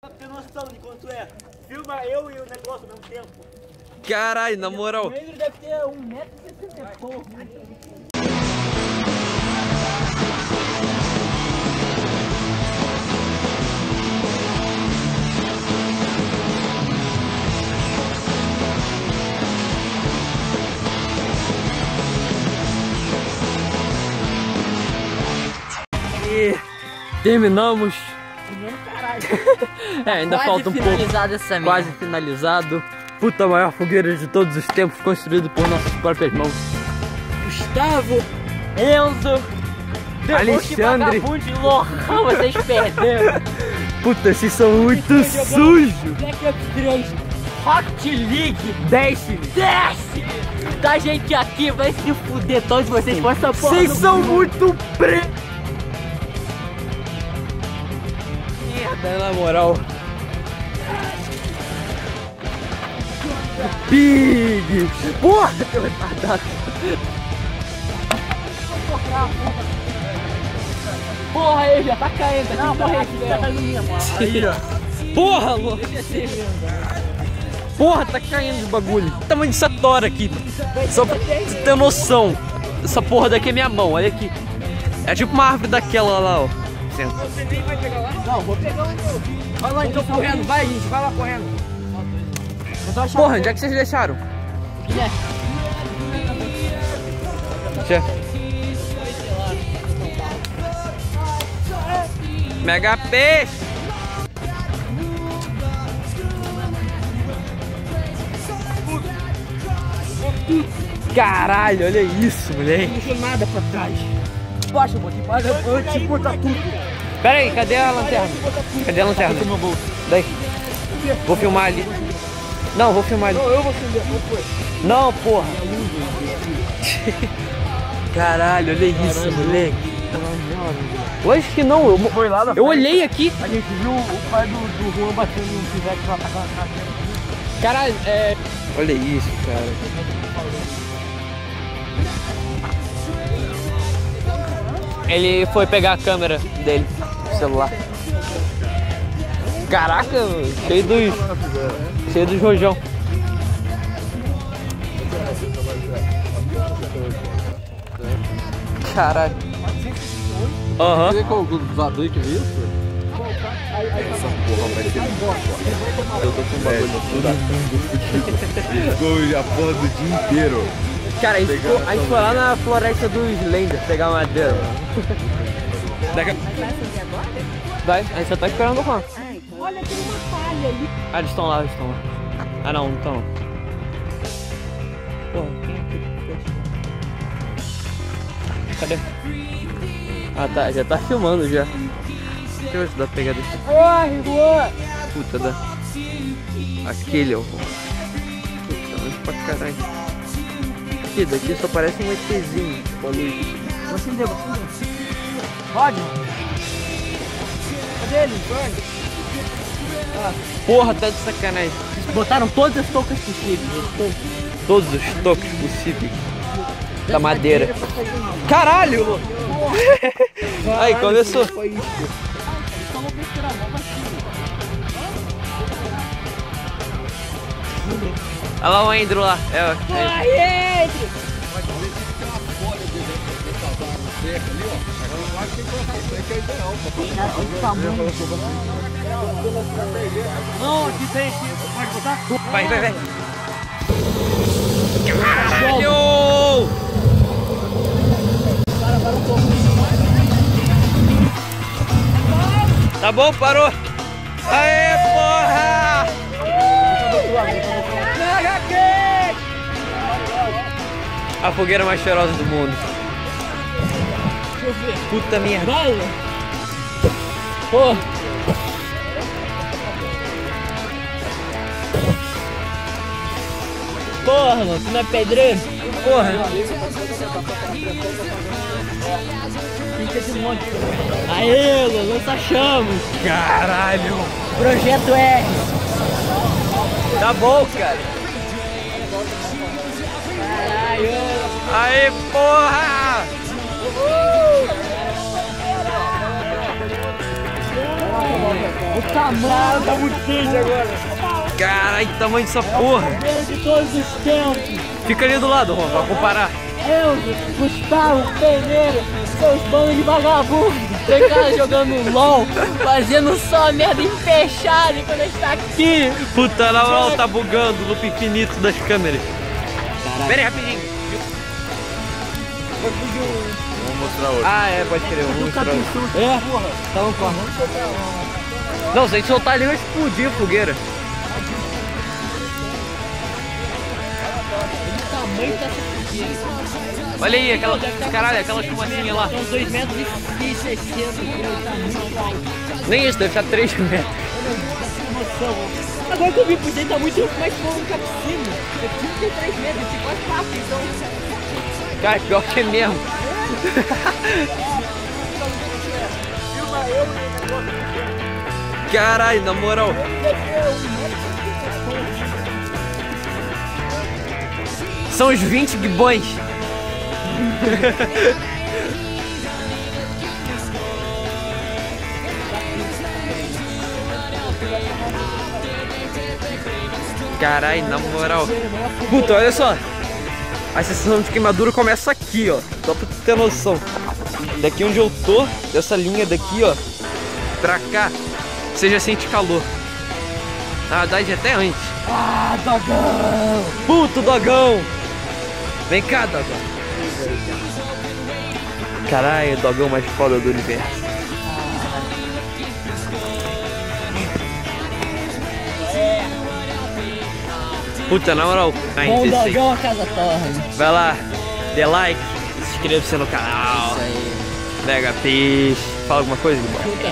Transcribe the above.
Pra ter noção de quanto é. Filma eu e o negócio ao mesmo tempo. Caralho, na moral. O negro deve ter 1,60 m pouco. E terminamos. É, ainda Quase falta um pouco. finalizado essa merda. Quase finalizado. Puta maior fogueira de todos os tempos, construído por nossas próprias mãos. Gustavo, Enzo, Alexandre. de Lohan, vocês perderam. Puta, vocês são muito sujos. Black Ops 3, Rocket League, Destiny. da gente aqui vai se fuder todos vocês com essa porra. Vocês são muito merda, na moral. Pig! Porra, teu retardado. Porra, aí já tá caindo, tá de correr aqui, tá caindo minha, mano. Aí, ó. Porra, louco. Porra, tá caindo os bagulho. O tamanho dessa tora aqui. Só pra você ter noção. Essa porra daqui é minha mão, olha aqui. É tipo uma árvore daquela lá, ó. Senta. Você nem vai pegar lá? Não, vou pegar o meu. Vai lá então correndo, vai gente, vai lá correndo. Porra, onde é que vocês deixaram? Tchê. Mega peixe! Caralho, olha isso, moleque. Não deixou nada pra trás. Baixa, botei para antes de botar tudo. Pera aí, cadê a lanterna? Cadê a lanterna? Daí. Vou filmar ali. Não, vou filmar ali. Não, eu vou acender. Não, porra. Caralho, olha isso, moleque. Lógico que não, eu olhei aqui. A gente viu o pai do Juan batendo no pivete lá pra cá. Caralho, olha isso, cara. Ele foi pegar a câmera dele, o celular. Caraca, cheio dos rojão. Caralho. Aham. Você qual o voador que viu? Essa porra vai ser bosta. Eu tô com bagulho tudo ficou a porra do dia inteiro. Cara, a gente foi lá na floresta dos Slender pegar madeira. Vai, a gente só tá esperando o Juan. Olha, tem uma falha ali. Ah, eles estão lá. Ah, não estão. Porra, quem é que... Cadê? Ah, tá, já tá filmando já. Deixa eu ver se dá pra pegar desse. Corre, Juan! Puta, dá. Aquele, ó. Puta, longe pra caralho. Aqui, daqui só parece um ETzinho com a luz. Vou acender. Pode? Cadê ele? Porra, tá de sacanagem. Botaram todas as toucas possíveis. Todos os toques possíveis da madeira. Caralho! Aí, começou. Olha lá o Andrew lá. Corre, Andrew! Não, aqui tem. Pode botar? Vai. Caralho! Tá bom, parou. Aê, porra! A fogueira mais cheirosa do mundo. Puta merda. Porra! Porra, mano, tu não é pedreiro? Porra. Aê, mano, lança chamas. Caralho. Projeto R. Tá bom, cara. Aê, porra! O tamanho tá muito quente agora. Caralho, que tamanho dessa porra. De todos os tempos. Fica ali do lado, Ron, pra comparar. Elzo, Gustavo, Pereira, seus bandos de vagabundo. Tem cara jogando LOL, fazendo só merda empechada quando a gente tá aqui. Puta, na moral, tá bugando o loop infinito das câmeras. Pera aí, rapidinho. Vamos mostrar outro. Ah, é, pode crer, vamos mostrar outro. É, porra. Então, porra. Não, se a gente soltar ali, vai explodir a fogueira. O tamanho dessa fogueira. Olha aí, aquela, caralho, aquela fumacinha lá. São 2,60 metros, tá muito alto. Nem isso, deve estar 3 metros. Agora que eu vi por dentro, tá muito mais fogo que aqui em cima. É 33 metros, eu fico quase 4, então. Cara, pior que é mesmo. Caralho, na moral. São os 20 gibões. Caralho, na moral. Puta, olha só. A sensação de queimadura começa aqui, ó. Só pra tu ter noção. Daqui onde eu tô, dessa linha daqui, ó, pra cá, você já sente calor. Na verdade, até antes. Ah, dogão! Puto dogão! Vem cá, dogão. Caralho, o dogão mais foda do universo. Puta, na moral, Bom dogão, a casa torre. vai lá, dê like, se inscreva-se no canal. Isso aí. Mega Fish. Fala alguma coisa, Guilherme? Puta,